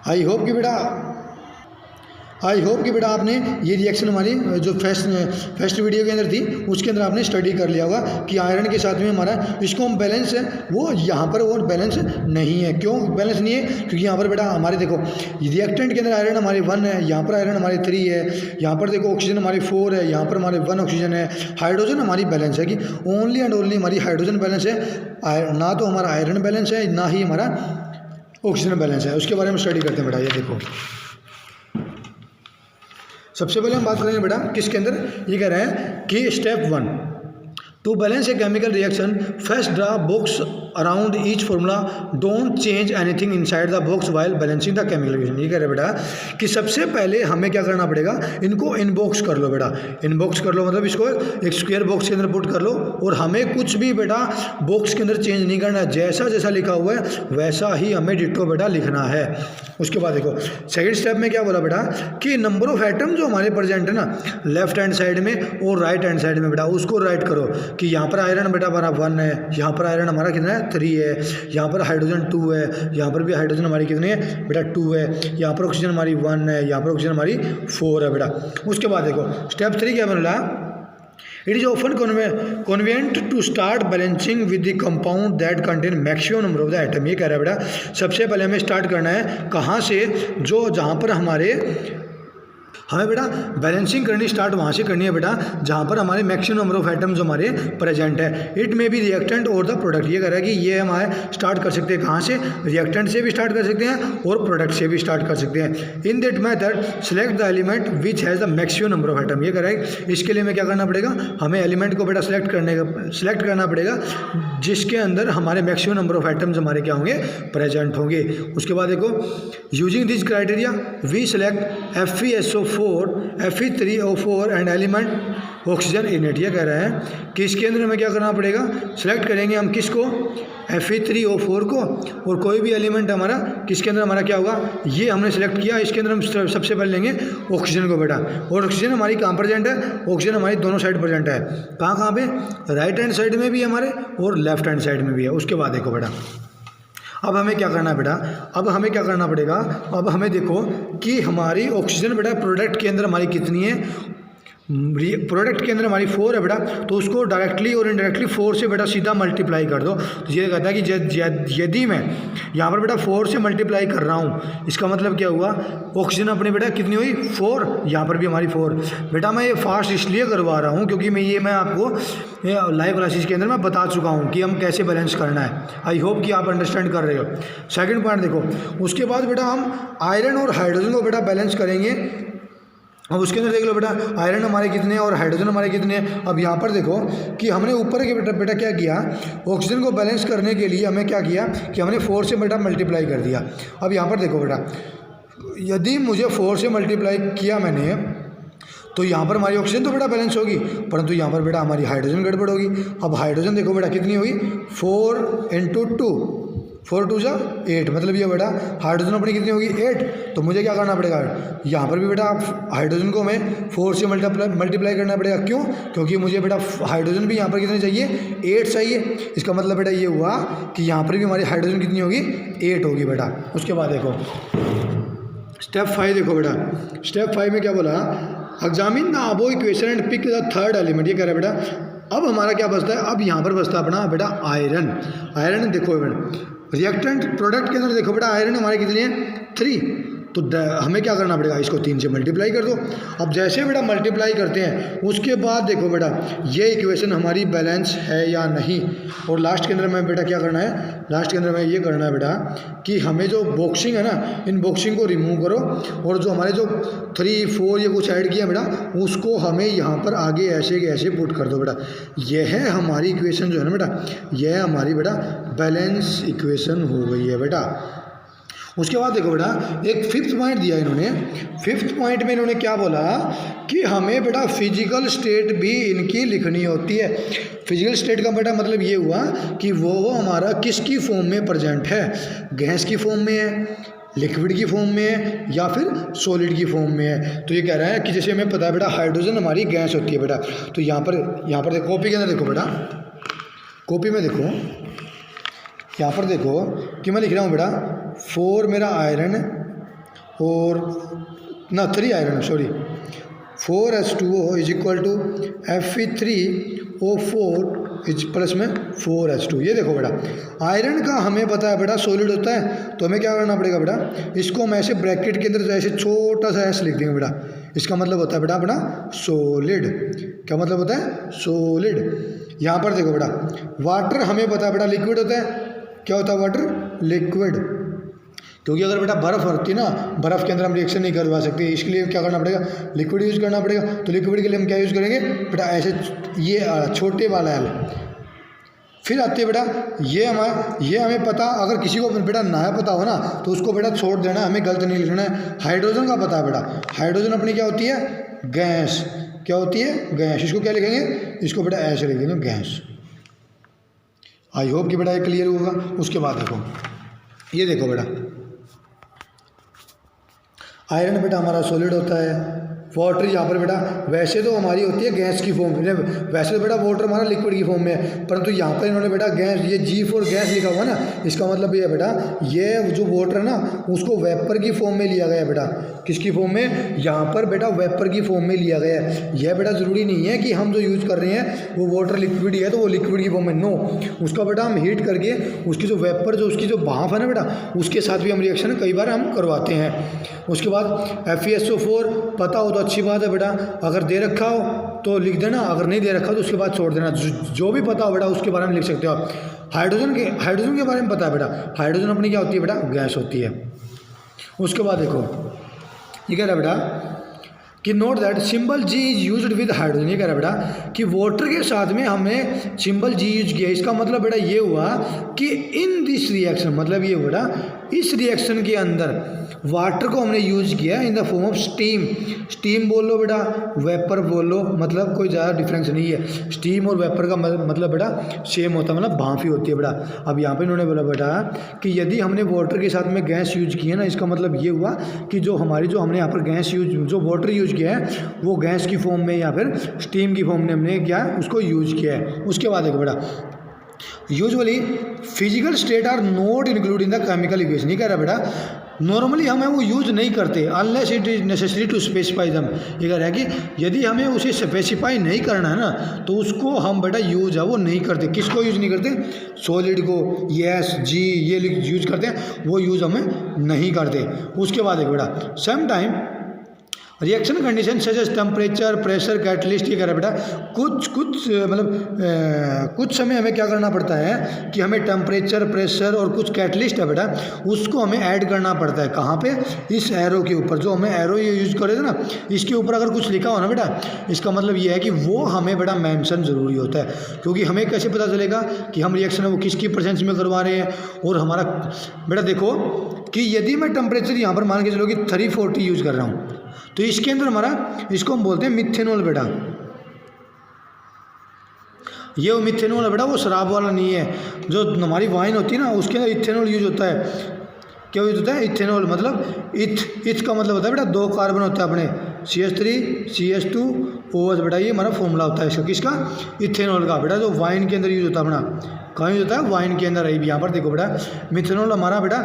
I hope कि बेटा आपने ये रिएक्शन हमारी जो फर्स्ट वीडियो के अंदर थी उसके अंदर आपने स्टडी कर लिया होगा कि आयरन के साथ में हमारा इसको हम बैलेंस है वो यहाँ पर और बैलेंस नहीं है। क्यों बैलेंस नहीं है? क्योंकि यहाँ पर बेटा हमारे देखो रिएक्टेंट के अंदर आयरन हमारे 1 है, यहाँ पर आयरन हमारे 3 है, यहाँ पर देखो ऑक्सीजन हमारी 4 है, यहाँ पर हमारे 1 ऑक्सीजन है। हाइड्रोजन हमारी बैलेंस है कि ओनली एंड ओनली हमारी हाइड्रोजन बैलेंस है, ना तो हमारा आयरन बैलेंस है ना ही हमारा ऑक्सीजन बैलेंस है। उसके बारे में स्टडी करते हैं बेटा। ये देखो सबसे पहले हम बात करेंगे बेटा किसके अंदर, ये कह रहे हैं कि step 1 to balance a chemical reaction first draw box around each formula don't change anything inside the box while balancing the chemical reaction. ये कह रहे बेटा कि सबसे पहले हमें क्या करना पड़ेगा, इनको इनबॉक्स कर लो बेटा। इनबॉक्स कर लो मतलब इसको एक स्क्वायर बॉक्स के अंदर पुट कर लो और हमें कुछ भी बेटा बॉक्स के अंदर चेंज नहीं करना है, जैसा जैसा लिखा हुआ है वैसा ही हमें डिट्टो बेटा लिखना है। उसके बाद देखो सेकेंड स्टेप में क्या बोला बेटा कि नंबर ऑफ एटम जो हमारे प्रेजेंट है ना लेफ्ट हैंड साइड में और राइट हैंड साइड में बेटा उसको राइट करो कि यहाँ पर आयरन बेटा हमारा 1 है, यहाँ पर आयरन हमारा कितना है 3 है, यहाँ पर हाइड्रोजन 2 है, यहाँ पर भी हाइड्रोजन हमारी कितनी है बेटा 2 है, यहाँ पर ऑक्सीजन हमारी 1 है, यहाँ पर ऑक्सीजन हमारी 4 है बेटा। उसके बाद देखो स्टेप 3 क्या बोला, it is often convenient to start balancing with the compound that contain maximum number of the atom. ये कह रहा है बेटा सबसे पहले हमें स्टार्ट करना है कहाँ से, जो जहाँ पर हमें बेटा बैलेंसिंग करनी स्टार्ट वहाँ से करनी है बेटा जहाँ पर हमारे मैक्सिमम नंबर ऑफ एटम्स हमारे प्रेजेंट है। इट मे बी रिएक्टेंट और द प्रोडक्ट। ये कह रहा है कि ये हमारे स्टार्ट कर सकते हैं कहाँ से, रिएक्टेंट से भी स्टार्ट कर सकते हैं और प्रोडक्ट से भी स्टार्ट कर सकते हैं। In that method select the element which has the maximum number of atom. ये कह रहा है इसके लिए हमें क्या करना पड़ेगा, हमें एलिमेंट को बेटा सेलेक्ट करना पड़ेगा जिसके अंदर हमारे मैक्सिमम नंबर ऑफ एटम्स हमारे क्या होंगे प्रेजेंट होंगे। उसके बाद देखो using this criteria we select FeSO4 Fe3O4 and element oxygen in it. ये कह रहे हैं कि इसके अंदर हमें क्या करना पड़ेगा, सेलेक्ट करेंगे हम किसको Fe3O4 को और कोई भी एलिमेंट हमारा किसके अंदर हमारा क्या होगा, ये हमने सेलेक्ट किया, इसके अंदर हम सबसे पहले लेंगे ऑक्सीजन को बेटा। और ऑक्सीजन हमारी कहाँ प्रेजेंट है, ऑक्सीजन हमारी दोनों साइड प्रेजेंट है। कहाँ पे, राइट हैंड साइड में भी हमारे और लेफ्ट हैंड साइड में भी है। उसके बाद देखो बेटा अब हमें क्या करना है बेटा, अब हमें क्या करना पड़ेगा, अब हमें देखो कि हमारी ऑक्सीजन बेटा प्रोडक्ट के अंदर हमारी कितनी है, प्रोडक्ट के अंदर हमारी 4 है बेटा, तो उसको डायरेक्टली और इनडायरेक्टली 4 से बेटा सीधा मल्टीप्लाई कर दो। तो ये कहता है कि यदि मैं यहाँ पर बेटा 4 से मल्टीप्लाई कर रहा हूँ, इसका मतलब क्या हुआ, ऑक्सीजन अपनी बेटा कितनी हुई 4, यहाँ पर भी हमारी 4। बेटा मैं ये फास्ट इसलिए करवा रहा हूँ क्योंकि मैं आपको लाइव क्लासेस के अंदर मैं बता चुका हूँ कि हम कैसे बैलेंस करना है। आई होप कि आप अंडरस्टैंड कर रहे हो। सेकेंड पॉइंट देखो, उसके बाद बेटा हम आयरन और हाइड्रोजन को बेटा बैलेंस करेंगे। अब उसके अंदर देख लो बेटा आयरन हमारे कितने हैं और हाइड्रोजन हमारे कितने हैं। अब यहाँ पर देखो कि हमने ऊपर के बेटा क्या किया, ऑक्सीजन को बैलेंस करने के लिए हमें क्या किया कि हमने 4 से बेटा मल्टीप्लाई कर दिया। अब यहाँ पर देखो बेटा यदि मुझे 4 से मल्टीप्लाई किया मैंने तो यहाँ पर हमारी ऑक्सीजन तो बेटा बैलेंस होगी, परंतु यहाँ पर बेटा हमारी हाइड्रोजन गड़बड़ होगी। अब हाइड्रोजन देखो बेटा कितनी होगी 4 × 2 4 × 2 = 8, मतलब ये बेटा हाइड्रोजन अपनी कितनी होगी 8। तो मुझे क्या करना पड़ेगा, यहाँ पर भी बेटा हाइड्रोजन को हमें 4 से मल्टीप्लाई करना पड़ेगा। क्यों, क्योंकि मुझे बेटा हाइड्रोजन भी यहाँ पर कितने चाहिए 8 चाहिए। इसका मतलब बेटा ये हुआ कि यहाँ पर भी हमारी हाइड्रोजन कितनी होगी 8 होगी बेटा। उसके बाद देखो स्टेप 5 देखो बेटा, स्टेप 5 में क्या बोला, examine the above equation and pick the third element. ये कह रहा है बेटा अब हमारा क्या बचता है, अब यहाँ पर बचता है अपना बेटा आयरन। आयरन देखो बेटा रिएक्टेंट प्रोडक्ट के अंदर देखो बेटा आयरन हमारे कितनी है 3, तो हमें क्या करना पड़ेगा, इसको 3 से मल्टीप्लाई कर दो। अब जैसे बेटा मल्टीप्लाई करते हैं उसके बाद देखो बेटा ये इक्वेशन हमारी बैलेंस है या नहीं। और लास्ट के अंदर में बेटा क्या करना है, लास्ट के अंदर में ये करना है बेटा कि हमें जो बॉक्सिंग है ना, इन बॉक्सिंग को रिमूव करो और जो हमारे जो 3 4 ये कुछ ऐड किया बेटा उसको हमें यहाँ पर आगे ऐसे के ऐसे पुट कर दो बेटा। यह है हमारी इक्वेशन जो है ना बेटा, यह हमारी बेटा बैलेंस इक्वेशन हो गई है बेटा। उसके बाद देखो बेटा एक 5th पॉइंट दिया इन्होंने। 5th पॉइंट में इन्होंने क्या बोला कि हमें बेटा फिजिकल स्टेट भी इनकी लिखनी होती है। फिजिकल स्टेट का बेटा मतलब ये हुआ कि वो हमारा किसकी फॉर्म में प्रेजेंट है, गैस की फॉर्म में है, लिक्विड की फॉर्म में है या फिर सॉलिड की फॉर्म में है। तो ये कह रहा है कि जैसे हमें पता है बेटा हाइड्रोजन हमारी गैस होती है बेटा, तो यहाँ पर देखो कॉपी के अंदर देखो बेटा, कॉपी में देखो यहाँ पर देखो कि मैं लिख रहा हूँ बेटा 4 मेरा आयरन और ना 3 iron, sorry, 4H2O is equal to Fe3O4 is plus में 4H2। ये देखो बेटा, आयरन का हमें पता है बेटा सॉलिड होता है, तो हमें क्या करना पड़ेगा बेटा, इसको हम ऐसे ब्रैकेट के अंदर ऐसे छोटा सा एस लिख देंगे बेटा। इसका मतलब होता है बेटा अपना सॉलिड। क्या मतलब होता है? सॉलिड। यहाँ पर देखो बेटा, वाटर हमें पता है बेटा लिक्विड होता है। क्या होता है वाटर? लिक्विड। क्योंकि अगर बेटा बर्फ़ होती ना, बर्फ़ के अंदर हम रिएक्शन नहीं करवा सकते, इसलिए क्या करना पड़ेगा? लिक्विड यूज़ करना पड़ेगा। तो लिक्विड के लिए हम क्या यूज़ करेंगे बेटा? ऐसे ये छोटे वाला एल। फिर आते हैं बेटा, ये हमें पता, अगर किसी को बेटा ना पता हो ना तो उसको बेटा छोड़ देना, हमें गलत नहीं लिखना है। हाइड्रोजन का पता है बेटा, हाइड्रोजन अपनी क्या होती है? गैस। क्या होती है? गैस। इसको क्या लिखेंगे? इसको बेटा ऐसे लिख देंगे, गैस। आई होप कि बेटा ये क्लियर होगा। उसके बाद देखो, ये देखो बेटा, आयरन बेटा हमारा सॉलिड होता है। वाटर यहाँ पर बेटा वैसे तो हमारी होती है गैस की फॉर्म में, वैसे तो बेटा वाटर हमारा लिक्विड की फॉर्म में है, परंतु यहाँ पर इन्होंने बेटा गैस, ये G4 गैस लिखा हुआ ना, इसका मतलब ये है बेटा, ये जो वाटर है ना उसको वेपर की फॉर्म में लिया गया है बेटा। किसकी फॉर्म में? यहाँ पर बेटा वेपर की फॉर्म में लिया गया है। यह बेटा ज़रूरी नहीं है कि हम जो यूज़ कर रहे हैं वो वाटर लिक्विड ही है तो वो लिक्विड की फॉर्म में, नो। उसका बेटा हम हीट करके उसकी जो वेपर, जो उसकी जो भाप है ना बेटा, उसके साथ भी हम रिएक्शन कई बार हम करवाते हैं। उसके बाद FeSO4 पता हो तो अच्छी बात है बेटा, अगर दे रखा हो तो लिख देना, अगर नहीं दे रखा तो उसके बाद छोड़ देना। जो भी पता हो बेटा उसके बारे में लिख सकते हो आप। हाइड्रोजन के बारे में पता है बेटा, हाइड्रोजन अपनी क्या होती है बेटा? गैस होती है। उसके बाद देखो, ये कह रहा है बेटा कि note that symbol G is used with hydrogen. ये कह रहा है बेटा कि वाटर के साथ में हमने सिंबल G यूज किया। इसका मतलब बेटा ये हुआ कि इन दिस रिएक्शन, मतलब ये बेटा इस रिएक्शन के अंदर वाटर को हमने यूज किया in the form of steam. Steam बोल लो बेटा, वेपर बोल लो, मतलब कोई ज़्यादा डिफरेंस नहीं है। स्टीम और वेपर का मतलब बेटा सेम होता है, मतलब भाप ही होती है बेटा। अब यहाँ पे इन्होंने बोला बेटा कि यदि हमने वाटर के साथ में गैस यूज की है ना, इसका मतलब ये हुआ कि जो हमने यहाँ पर गैस यूज, जो वाटर यूज किया है वो गैस की फॉर्म में या फिर स्टीम की फॉर्म में हमने क्या उसको यूज किया है। उसके बाद देखो बेटा, usually physical state are not include in the chemical equation. ये कह रहा है बेटा नॉर्मली हमें वो यूज नहीं करते unless it is necessary to specify them. ये कह रहा है कि यदि हमें उसे स्पेसिफाई नहीं करना है ना तो उसको हम बेटा यूज है वो नहीं करते। किसको यूज नहीं करते? सॉलिड को, यस जी ये यूज करते हैं, वो यूज हमें नहीं करते। उसके बाद एक बेटा some time reaction condition such as temperature, pressure, catalyst. ये कह रहा है बेटा कुछ समय हमें क्या करना पड़ता है कि हमें टेम्परेचर, प्रेशर और कुछ कैटलिस्ट है बेटा उसको हमें ऐड करना पड़ता है। कहाँ पे? इस एरो के ऊपर, जो हमें एरो ये यूज करे थे ना, इसके ऊपर अगर कुछ लिखा हो ना बेटा, इसका मतलब ये है कि वो हमें बेटा मेंशन ज़रूरी होता है। क्योंकि हमें कैसे पता चलेगा कि हम रिएक्शन है वो किसकी प्रेजेंस में करवा रहे हैं। और हमारा बेटा देखो कि यदि मैं टेम्परेचर यहाँ पर मान के चलो कि 340 यूज कर रहा हूँ तो इसके अंदर हमारा, इसको हम बोलते हैं मिथेनॉल बेटा। ये वो मिथेनॉल है बेटा, वो शराब वाला नहीं है। जो हमारी वाइन होती है ना उसके अंदर इथेनॉल यूज होता है। क्या यूज होता है? इथेनॉल। मतलब इथ का मतलब होता है बेटा 2 कार्बन होता है अपने, CH3 CH2 OH बेटा, ये हमारा फॉर्मूला होता है इसका। किसका? इथेनॉल का बेटा, जो वाइन के अंदर यूज होता है अपना। कहाँ यूज होता है? वाइन के अंदर। यहाँ पर देखो बेटा मिथेनॉल हमारा बेटा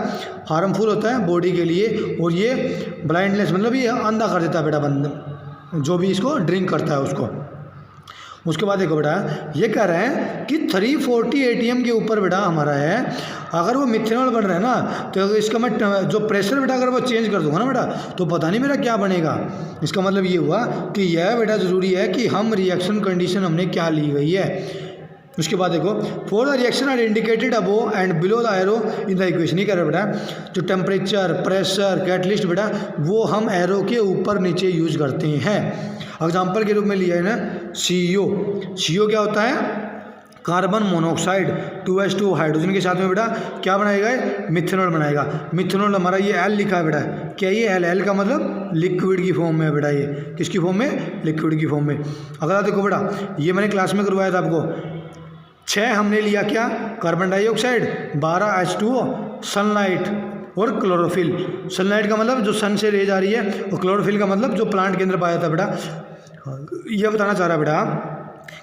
हार्मफुल होता है बॉडी के लिए, और ये ब्लाइंडनेस, मतलब ये अंधा कर देता है बेटा बंद जो भी इसको ड्रिंक करता है उसको। उसके बाद देखो बेटा ये कह रहे हैं कि 340 ATM के ऊपर बेटा हमारा है, अगर वो मिथेनॉल बन रहा है ना तो इसका मैं जो प्रेशर बेटा अगर वो चेंज कर दूंगा ना बेटा तो पता नहीं मेरा क्या बनेगा। इसका मतलब ये हुआ कि यह बेटा ज़रूरी है कि हम रिएक्शन कंडीशन हमने क्या ली गई है। उसके बाद देखो for the reaction are indicated above and below the arrow in the equation. ही कह रहा है बेटा जो टेम्परेचर, प्रेशर, कैटलिस्ट बेटा वो हम एरो के ऊपर नीचे यूज करते हैं। एग्जाम्पल के रूप में लिया है ना CO क्या होता है? कार्बन मोनोऑक्साइड 2H2 हाइड्रोजन के साथ में बेटा क्या बनाएगा? मिथेनॉल बनाएगा। मिथेनॉल हमारा ये L लिखा है बेटा, क्या ये L का मतलब लिक्विड की फॉर्म में है बेटा। ये किसकी फॉर्म में? लिक्विड की फॉर्म में। अगर आप देखो बेटा ये मैंने क्लास में करवाया था आपको, 6 हमने लिया क्या? कार्बन डाइऑक्साइड, 12 H2O, सनलाइट और क्लोरोफिल। सनलाइट का मतलब जो सन से रेज आ रही है, और क्लोरोफिल का मतलब जो प्लांट के अंदर पाया था बेटा। यह बताना चाह रहा है बेटा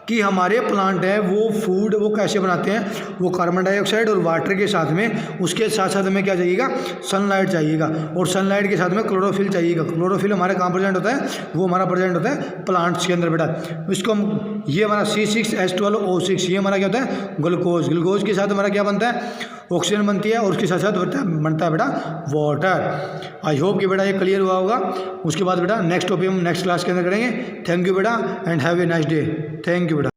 कि हमारे प्लांट है वो फूड वो कैसे बनाते हैं, वो कार्बन डाइऑक्साइड और वाटर के साथ में, उसके साथ साथ हमें क्या चाहिएगा, सनलाइट चाहिएगा, और सनलाइट के साथ में क्लोरोफिल चाहिएगा। क्लोरोफिल हमारे कहाँ प्रेजेंट होता है, वो हमारा प्रेजेंट होता है प्लांट्स के अंदर बेटा। इसको हम, ये हमारा C6H12O6 ये हमारा क्या होता है, ग्लूकोज। ग्लूकोज के साथ हमारा क्या बनता है, ऑक्सीजन बनती है, और उसके साथ साथ बनता है बेटा वाटर। आई होप कि बेटा ये क्लियर हुआ होगा। उसके बाद बेटा नेक्स्ट टॉपिक हम नेक्स्ट क्लास के अंदर करेंगे। थैंक यू बेटा and have a nice day. Thank you बेटा।